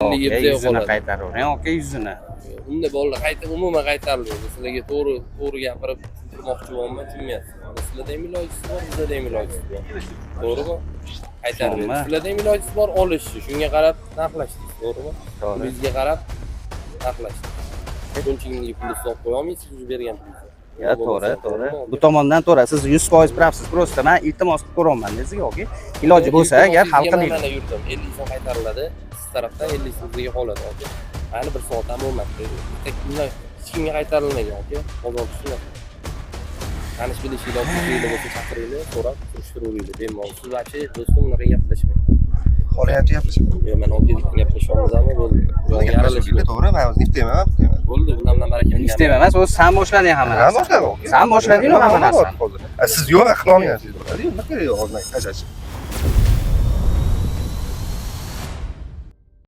57 yuzini qoladi. qaytaravering aka, yuzini. Unda bolalar umuman qaytarilmaydi. Sizlarga to'g'ri gapirib tushuntirmoqchi bo'laman, tushunmayapsiz. Sizlarda ham ilojisi bor, bizda ham ilojisi bor. To'g'rimi? Qaytarmaydi. Sizlarda ham ilojisi bor, olishni. Shunga qarab narxlashdingiz, to'g'rimi? Bizga qarab narxlashdingiz. Shunchalik pulni hisob qo'ya olmaysiz, siz bergan pulingizni. Ya to'g'ri. Bu tomondan to'g'ri. Siz 100% pravsiz. Prosta men iltimos qilib ko'raman sizga yoki iloji bo'lsa agar hal qiling. Mana yurdim. 50 so'm qaytariladi. Siz tarafdan 50 so'm bizga qoladi aka. Hali bir soat ham bo'lmadi. Hech kimga qaytarilmagan aka. Bozor tushunadi. Tanish bilish iloji bo'lsa chaqiringlar, so'rab surishtiravering. Bemalol. Siz achi do'stim unaqa gaplashmang. Qolyapti gaplashib. Yo'q, men olib gaplashamiz-mi bo'ldi. Yaralashib to'g'ri, men o'zim nefteman. Bo'ldi, bundan barakam. Nima emas, o'zi sen boshlading hamma narsani. Sen boshlading hamma narsani. Siz yo'q qila olmayapsiz. Nima kerak hozir qachon?